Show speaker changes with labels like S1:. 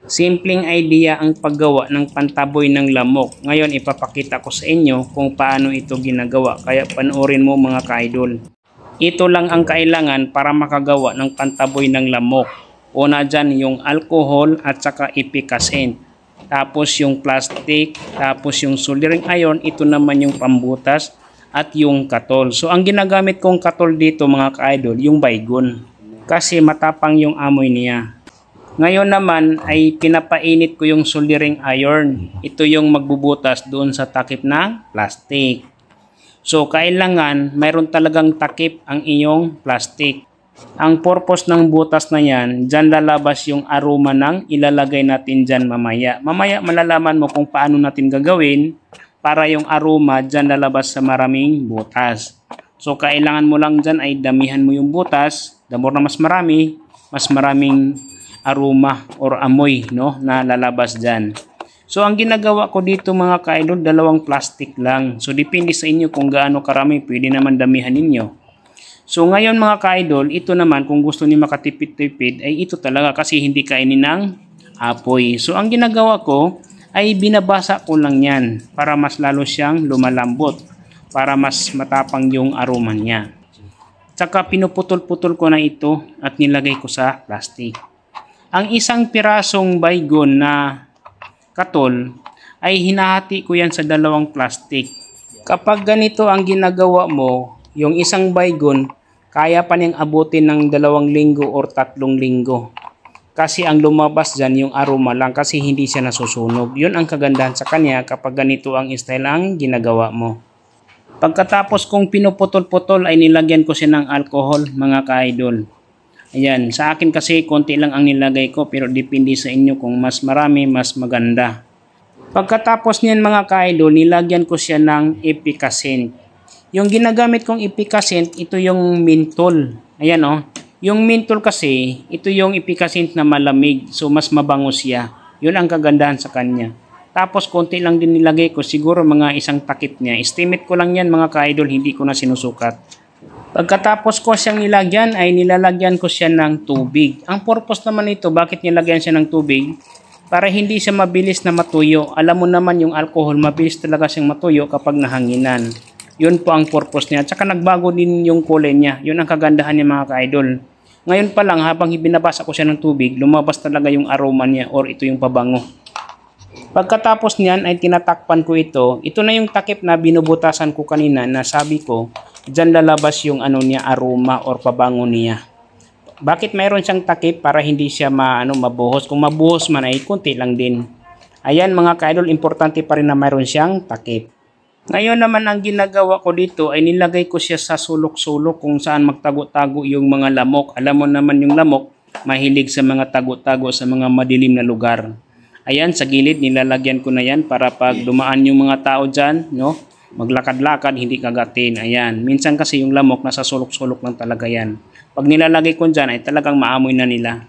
S1: Simpleng idea ang paggawa ng pantaboy ng lamok. Ngayon ipapakita ko sa inyo kung paano ito ginagawa. Kaya panoorin mo mga ka-idol. Ito lang ang kailangan para makagawa ng pantaboy ng lamok. Una dyan yung alcohol at saka efficacent. Tapos yung plastic, tapos yung soldering iron, ito naman yung pambutas at yung katol. So ang ginagamit kong katol dito mga ka-idol, yung baygon. Kasi matapang yung amoy niya. Ngayon naman ay pinapainit ko yung soldering iron. Ito yung magbubutas doon sa takip ng plastic. So kailangan mayroon talagang takip ang iyong plastic. Ang purpose ng butas na yan, dyan lalabas yung aroma ng ilalagay natin dyan mamaya. Mamaya malalaman mo kung paano natin gagawin para yung aroma dyan lalabas sa maraming butas. So kailangan mo lang dyan ay damihan mo yung butas. The more na mas maraming aroma or amoy no na lalabas dyan. So ang ginagawa ko dito mga ka-idol, dalawang plastic lang. So depende sa inyo kung gaano karami, pwede naman damihan ninyo. So ngayon mga ka-idol, ito naman kung gusto niyo makatipid-tipid ay ito talaga kasi hindi kainin ng apoy. So ang ginagawa ko ay binabasa ko lang yan para mas lalo siyang lumalambot, para mas matapang yung aroma niya. Tsaka pinuputol-putol ko na ito at nilagay ko sa plastic. Ang isang pirasong baygon na katol ay hinahati ko yan sa dalawang plastic. Kapag ganito ang ginagawa mo, yung isang baygon, kaya pa niyang abutin ng 2 linggo or 3 linggo. Kasi ang lumabas dyan yung aroma lang kasi hindi siya nasusunog. Yun ang kagandahan sa kanya kapag ganito ang style ang ginagawa mo. Pagkatapos kong pinuputol-putol ay nilagyan ko siya ng alcohol mga ka-idol. Ayan, sa akin kasi konti lang ang nilagay ko pero depende sa inyo kung mas marami, mas maganda. Pagkatapos niyan mga ka-idol, nilagyan ko siya ng efficacent. Yung ginagamit kong efficacent, ito yung menthol. Ayan oh. Yung menthol kasi, ito yung efficacent na malamig. So mas mabango siya. Yun ang kagandahan sa kanya. Tapos konti lang din nilagay ko, siguro mga isang takip niya. Estimate ko lang yan mga ka-idol, hindi ko na sinusukat. Pagkatapos ko siyang nilagyan ay nilalagyan ko siya ng tubig. Ang purpose naman nito, bakit nilagyan siya ng tubig? Para hindi siya mabilis na matuyo. Alam mo naman yung alcohol, mabilis talaga siyang matuyo kapag nahanginan. Yun po ang purpose niya. Tsaka nagbago din yung kulay niya. Yun ang kagandahan niya mga ka-idol. Ngayon pa lang habang binabasa ko siya ng tubig, lumabas talaga yung aroma niya or ito yung pabango. Pagkatapos niyan ay tinatakpan ko ito. Ito na yung takip na binubutasan ko kanina na sabi ko, dyan lalabas yung ano niya, aroma or pabango niya. Bakit mayroon siyang takip? Para hindi siya mabuhos. Kung mabuhos man ay konti lang din. Ayan mga ka-idol, importante pa rin na mayroon siyang takip. Ngayon naman ang ginagawa ko dito ay nilagay ko siya sa sulok-sulok kung saan magtago-tago yung mga lamok. Alam mo naman yung lamok, mahilig sa mga tago-tago sa mga madilim na lugar. Ayan, sa gilid nilalagyan ko na yan para pag dumaan yung mga tao dyan, no, maglakad-lakad, hindi kagatin. Ayan, minsan kasi yung lamok nasa sulok-sulok lang talaga yan. Pag nilalagay ko dyan ay talagang maamoy na nila.